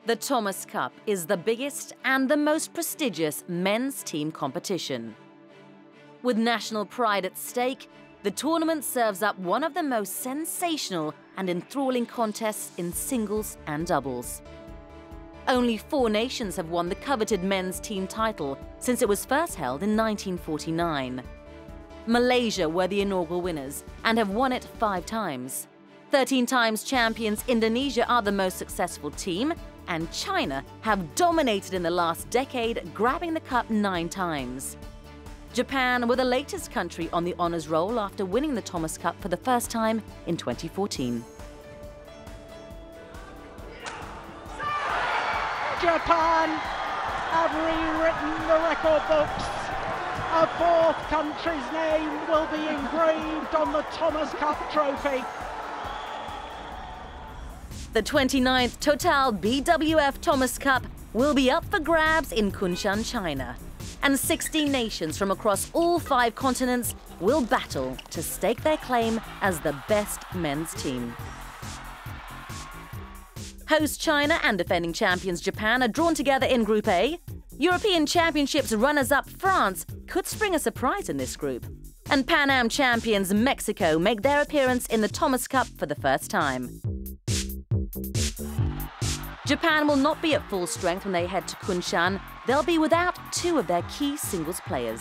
The Thomas Cup is the biggest and the most prestigious men's team competition. With national pride at stake, the tournament serves up one of the most sensational and enthralling contests in singles and doubles. Only 4 nations have won the coveted men's team title since it was first held in 1949. Malaysia were the inaugural winners and have won it 5 times. 13 times champions Indonesia are the most successful team, and China have dominated in the last decade, grabbing the cup 9 times. Japan were the latest country on the honours roll after winning the Thomas Cup for the first time in 2014. Japan have rewritten the record books. A 4th country's name will be engraved on the Thomas Cup trophy. The 29th Total BWF Thomas Cup will be up for grabs in Kunshan, China. And 16 nations from across all 5 continents will battle to stake their claim as the best men's team. Host China and defending champions Japan are drawn together in Group A. European Championships runners-up France could spring a surprise in this group. And Pan Am champions Mexico make their appearance in the Thomas Cup for the first time. Japan will not be at full strength when they head to Kunshan. They'll be without 2 of their key singles players.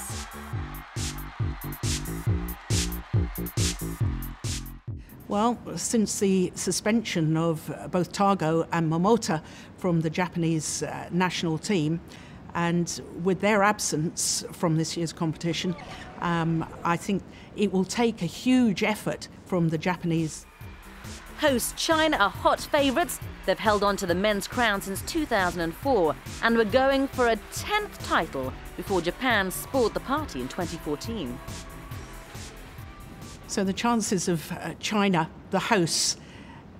Well, since the suspension of both Tago and Momota from the Japanese national team, and with their absence from this year's competition, I think it will take a huge effort from the Japanese. Host China are hot favourites. They've held on to the men's crown since 2004 and were going for a 10th title before Japan spoiled the party in 2014. So the chances of China, the hosts,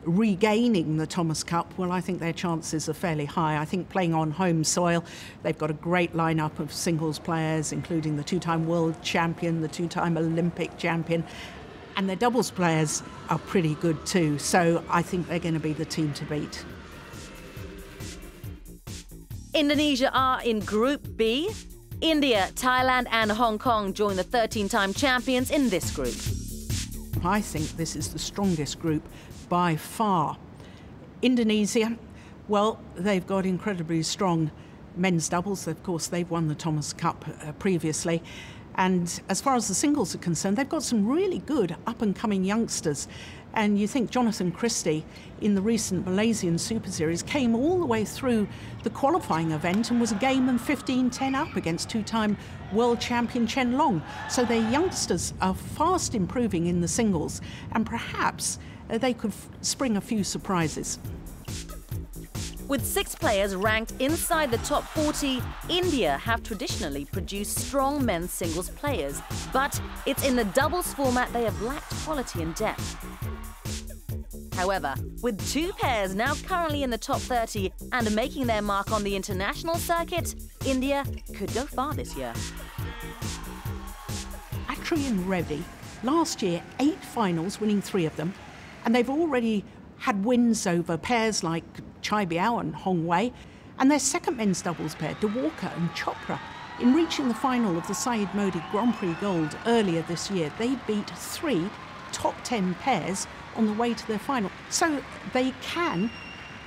regaining the Thomas Cup, well, I think their chances are fairly high. I think playing on home soil, they've got a great lineup of singles players, including the 2-time world champion, the 2-time Olympic champion, and their doubles players are pretty good too. So I think they're going to be the team to beat. Indonesia are in Group B. India, Thailand and Hong Kong join the 13-time champions in this group. I think this is the strongest group by far. Indonesia, well, they've got incredibly strong men's doubles. Of course, they've won the Thomas Cup previously. And as far as the singles are concerned, they've got some really good up-and-coming youngsters. And you think Jonathan Christie in the recent Malaysian Superseries came all the way through the qualifying event and was a game and 15-10 up against 2-time world champion Chen Long. So their youngsters are fast improving in the singles, and perhaps they could spring a few surprises. With 6 players ranked inside the top 40, India have traditionally produced strong men's singles players, but it's in the doubles format they have lacked quality and depth. However, with 2 pairs now currently in the top 30 and making their mark on the international circuit, India could go far this year. Atri and Reddy, last year 8 finals, winning 3 of them, and they've already had wins over pairs like Chai Biao and Hong Wei, and their second men's doubles pair, De Walker and Chopra, in reaching the final of the Syed Modi Grand Prix Gold earlier this year. They beat 3 top 10 pairs on the way to their final. So they can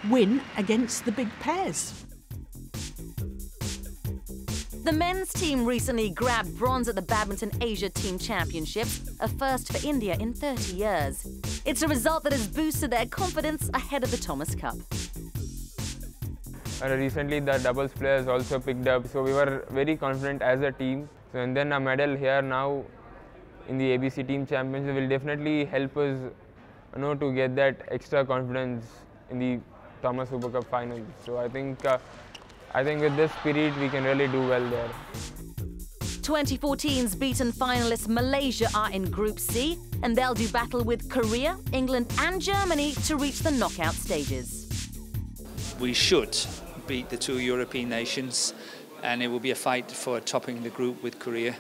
win against the big pairs. The men's team recently grabbed bronze at the Badminton Asia Team Championships, a first for India in 30 years. It's a result that has boosted their confidence ahead of the Thomas Cup. Recently the doubles players also picked up, so we were very confident as a team. So, and then a medal here now in the ABC Team Championship will definitely help us, to get that extra confidence in the Thomas Super Cup finals. So I think with this spirit we can really do well there. 2014's beaten finalists Malaysia are in Group C, and they'll do battle with Korea, England and Germany to reach the knockout stages. We should beat the 2 European nations, and it will be a fight for topping the group with Korea.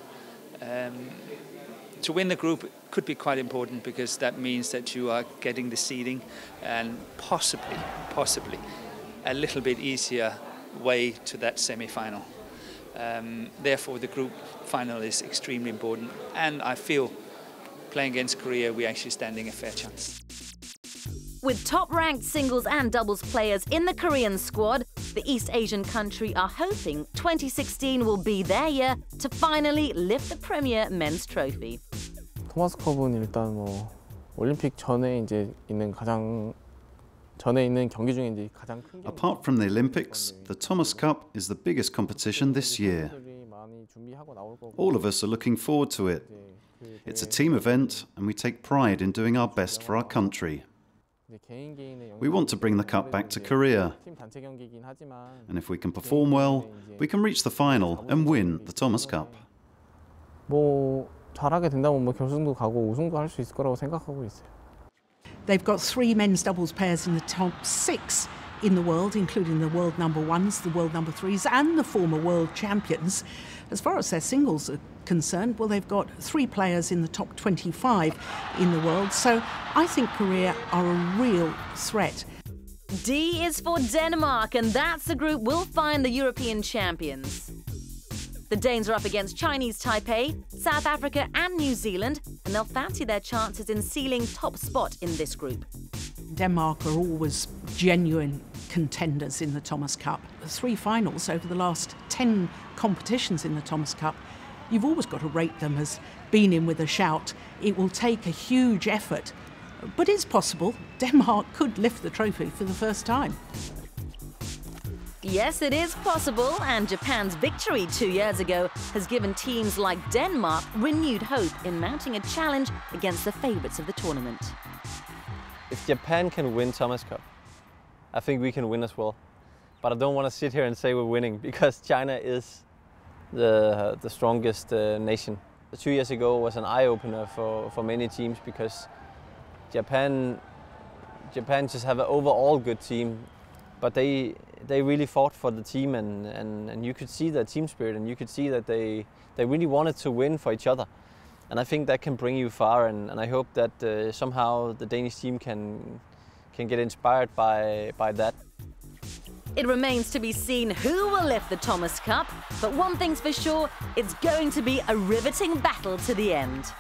To win the group could be quite important, because that means that you are getting the seeding and possibly a little bit easier way to that semi-final. Therefore, the group final is extremely important, and I feel playing against Korea, we're actually standing a fair chance. With top-ranked singles and doubles players in the Korean squad, the East Asian country are hoping 2016 will be their year to finally lift the premier men's trophy. 토마스 컵은 일단 뭐 올림픽 전에 이제 있는 경기 중에 이제 가장 큰 경기. Apart from the Olympics, the Thomas Cup is the biggest competition this year. All of us are looking forward to it. It's a team event, and we take pride in doing our best for our country. We want to bring the cup back to Korea, and if we can perform well, we can reach the final and win the Thomas Cup. 뭐 잘하게 된다면 뭐 결승도 가고 우승도 할 수 있을 거라고 생각하고 있어요. They've got 3 men's doubles pairs in the top 6 in the world, including the world number 1s, the world number 3s, and the former world champions. As far as their singles are concerned, well, they've got 3 players in the top 25 in the world, so I think Korea are a real threat. D is for Denmark, and that's the group we'll find the European champions. The Danes are up against Chinese Taipei, South Africa and New Zealand, and they'll fancy their chances in sealing top spot in this group. Denmark are always genuine contenders in the Thomas Cup. 3 finals over the last 10 competitions in the Thomas Cup. You've always got to rate them as being in with a shout. It will take a huge effort, but it's possible Denmark could lift the trophy for the first time. Yes, it is possible, and Japan's victory 2 years ago has given teams like Denmark renewed hope in mounting a challenge against the favourites of the tournament. If Japan can win Thomas Cup, I think we can win as well. But I don't want to sit here and say we're winning, because China is the strongest nation. 2 years ago was an eye-opener for many teams, because Japan just have an overall good team, but they really fought for the team, and you could see their team spirit, and you could see that they really wanted to win for each other. And I think that can bring you far, and I hope that somehow the Danish team can get inspired by that. It remains to be seen who will lift the Thomas Cup, but one thing's for sure, it's going to be a riveting battle to the end.